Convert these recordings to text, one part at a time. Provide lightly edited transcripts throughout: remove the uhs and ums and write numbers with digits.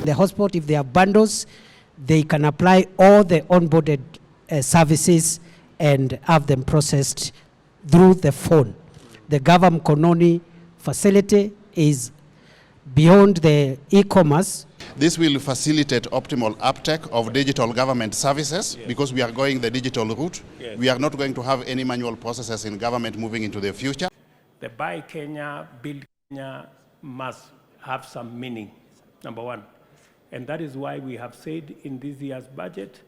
The hotspot, if they have bundles, they can apply all the onboarded services and have them processed through the phone. The Gava Mkononi facility is beyond the e-commerce. This will facilitate optimal uptake of digital government services, yes, because we are going the digital route. Yes. We are not going to have any manual processes in government moving into the future. The Buy Kenya, Build Kenya must have some meaning, number one. And that is why we have said in this year's budget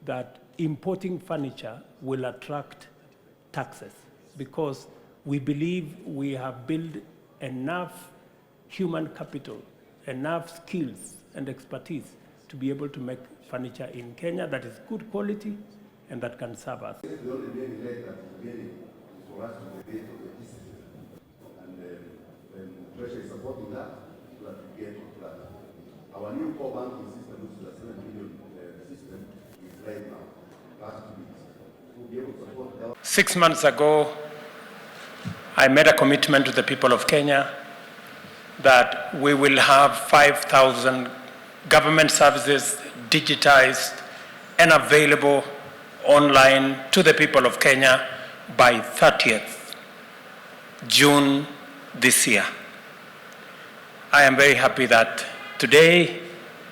that importing furniture will attract taxes, because we believe we have built enough human capital, enough skills and expertise to be able to make furniture in Kenya that is good quality and that can serve us. The only main leg that is getting is for us to debate on the digitisation. And when Treasury is supporting that, so that we get to that. Our new core banking system, which is a 7 billion system, is right now. Last 2 weeks. We'll be able to support that. 6 months ago, I made a commitment to the people of Kenya that we will have 5,000 government services digitized and available online to the people of Kenya by 30th June this year. I am very happy that today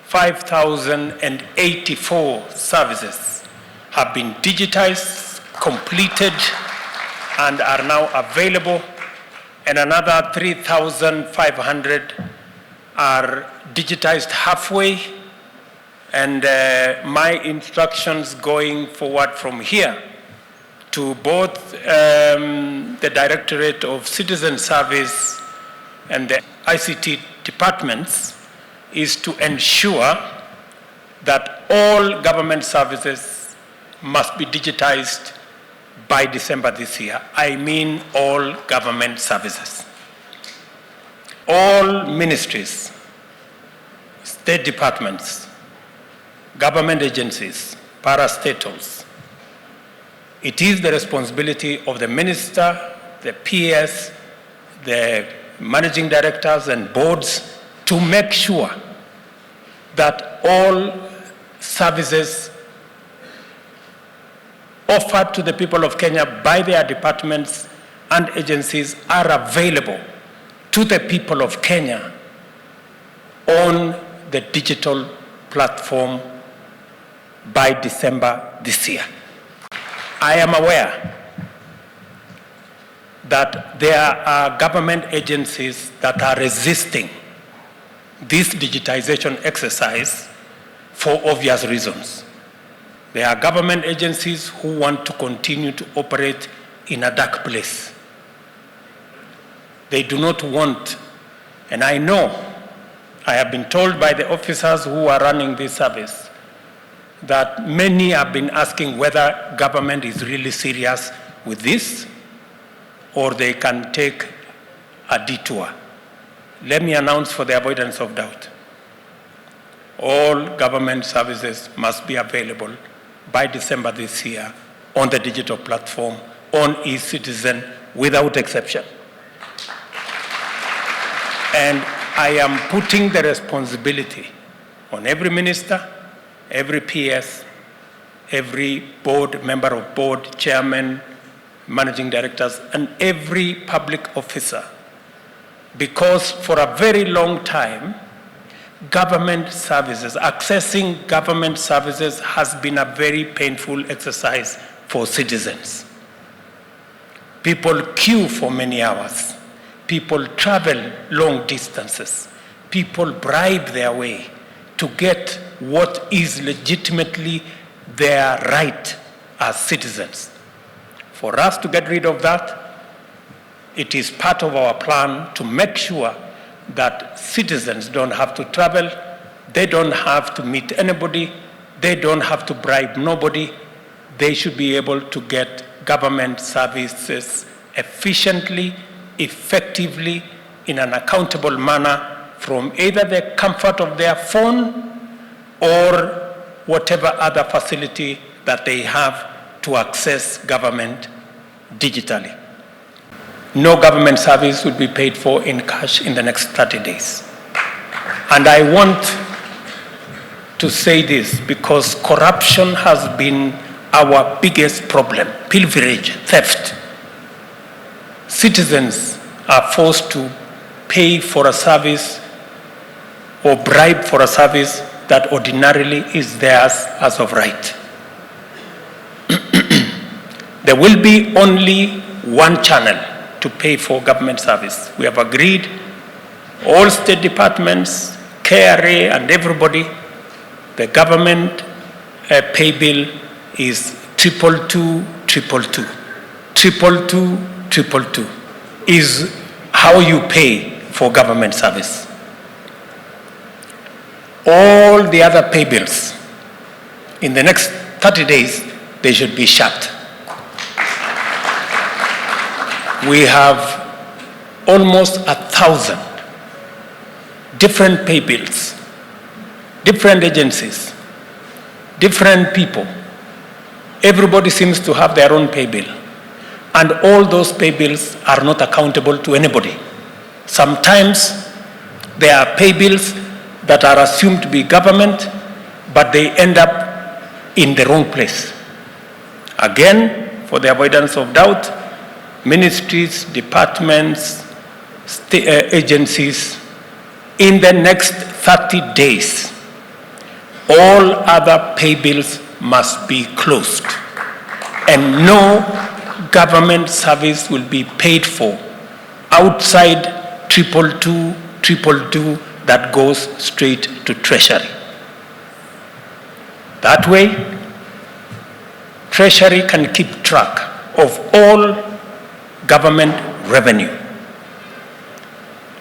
5,084 services have been digitized, completed, and are now available, and another 3,500 are digitized halfway. And my instructions going forward from here to both the Directorate of Citizen Service and the ICT departments is to ensure that all government services must be digitized by December this year. I mean all government services. All ministries, state departments, government agencies, parastatals. It is the responsibility of the minister, the PS, the managing directors and boards to make sure that all services offered to the people of Kenya by their departments and agencies are available to the people of Kenya on the digital platform by December this year. I am aware that there are government agencies that are resisting this digitization exercise for obvious reasons. There are government agencies who want to continue to operate in a dark place. They do not want, and I know, I have been told by the officers who are running this service that many have been asking whether government is really serious with this or they can take a detour. Let me announce for the avoidance of doubt. All government services must be available by December this year on the digital platform, on e-citizen, without exception. And I am putting the responsibility on every minister, every PS, every board, member of board, chairman, managing directors, and every public officer. Because for a very long time, government services, accessing government services has been a very painful exercise for citizens. People queue for many hours. People travel long distances. People bribe their way to get what is legitimately their right as citizens. For us to get rid of that, it is part of our plan to make sure that citizens don't have to travel, they don't have to meet anybody, they don't have to bribe nobody. They should be able to get government services efficiently, effectively, in an accountable manner from either the comfort of their phone or whatever other facility that they have to access government digitally. no government service will be paid for in cash in the next 30 days. And I want to say this because corruption has been our biggest problem, pilferage, theft. Citizens are forced to pay for a service or bribe for a service that ordinarily is theirs as of right. There will be only one channel to pay for government service. We have agreed, all state departments, KRA and everybody, the government pay bill is 22222. 22222 is how you pay for government service. All the other pay bills, in the next 30 days, they should be shut. We have almost 1,000 different pay bills, different agencies, different people. Everybody seems to have their own pay bill. And all those pay bills are not accountable to anybody. Sometimes there are pay bills that are assumed to be government, but they end up in the wrong place. Again, for the avoidance of doubt, ministries, departments, agencies, in the next 30 days, all other pay bills must be closed. And no government service will be paid for outside 22222 that goes straight to Treasury. That way, Treasury can keep track of all government revenue.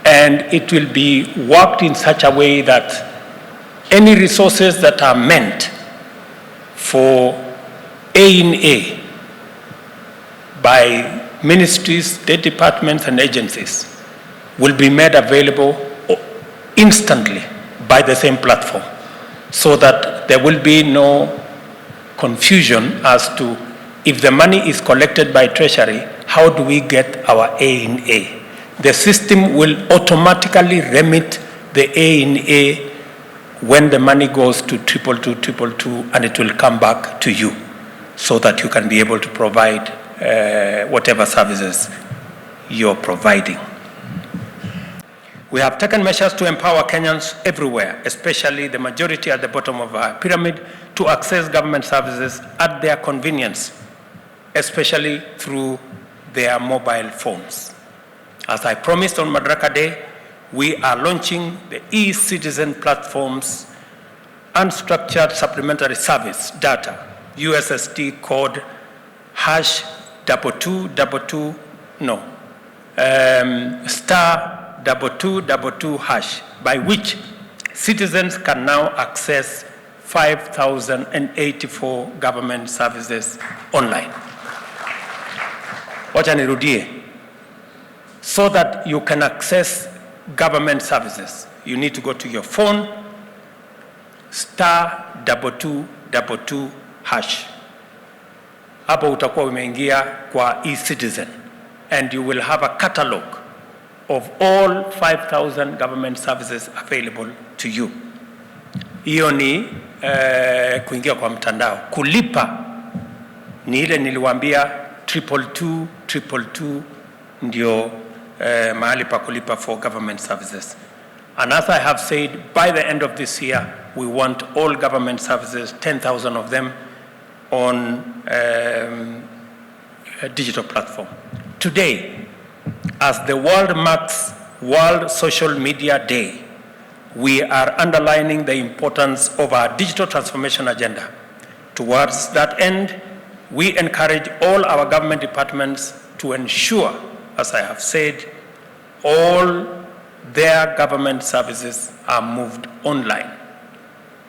And it will be worked in such a way that any resources that are meant for A&A by ministries, state departments, and agencies will be made available instantly by the same platform, so that there will be no confusion as to if the money is collected by Treasury, how do we get our A&A? The system will automatically remit the A&A when the money goes to 22222, and it will come back to you so that you can be able to provide whatever services you're providing. We have taken measures to empower Kenyans everywhere, especially the majority at the bottom of our pyramid, to access government services at their convenience, especially through their mobile phones. As I promised on Madaraka Day, we are launching the e-citizen platform's unstructured supplementary service data, USSD code *2222#, by which citizens can now access 5,084 government services online. Wacha nirudie. So that you can access government services, you need to go to your phone, *2222#. Hapo utakuwa umeingia kwa e-citizen, and you will have a catalog of all 5,000 government services available to you. Hiyo ni kuingia kwa mtandao. Kulipa ni ile niliwaambia 22222 ndio mahali pa kulipa for government services. And as I have said, by the end of this year, we want all government services, 10,000 of them, on a digital platform. Today, as the world marks World Social Media Day, we are underlining the importance of our digital transformation agenda. Towards that end, we encourage all our government departments to ensure, as I have said, all their government services are moved online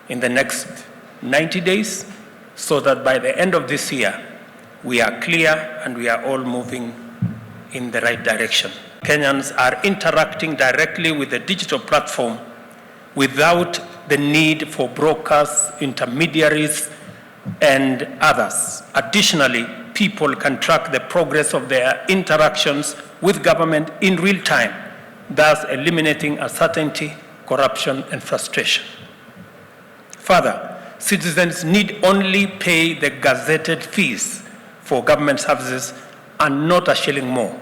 in the next 90 days, so that by the end of this year, we are clear and we are all moving in the right direction. Kenyans are interacting directly with the digital platform without the need for brokers, intermediaries, and others. Additionally, people can track the progress of their interactions with government in real time, thus eliminating uncertainty, corruption, and frustration. Further, citizens need only pay the gazetted fees for government services and not a shilling more.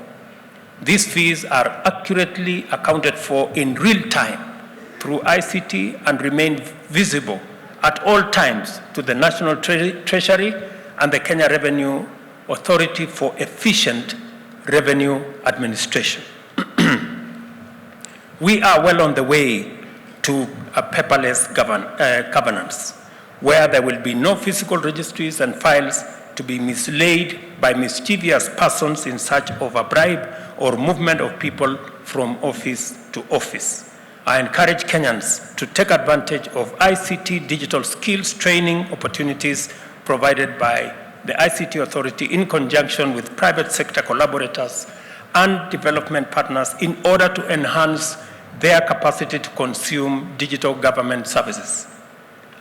These fees are accurately accounted for in real time through ICT and remain visible at all times to the National Treasury and the Kenya Revenue Authority for efficient revenue administration. We are well on the way to a paperless governance, where there will be no physical registries and files to be mislaid by mischievous persons in search of a bribe or movement of people from office to office. I encourage Kenyans to take advantage of ICT digital skills training opportunities provided by the ICT Authority in conjunction with private sector collaborators and development partners in order to enhance their capacity to consume digital government services.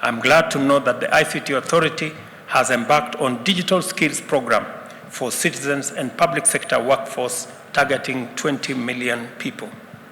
I'm glad to know that the ICT Authority has embarked on digital skills program for citizens and public sector workforce targeting 20 million people.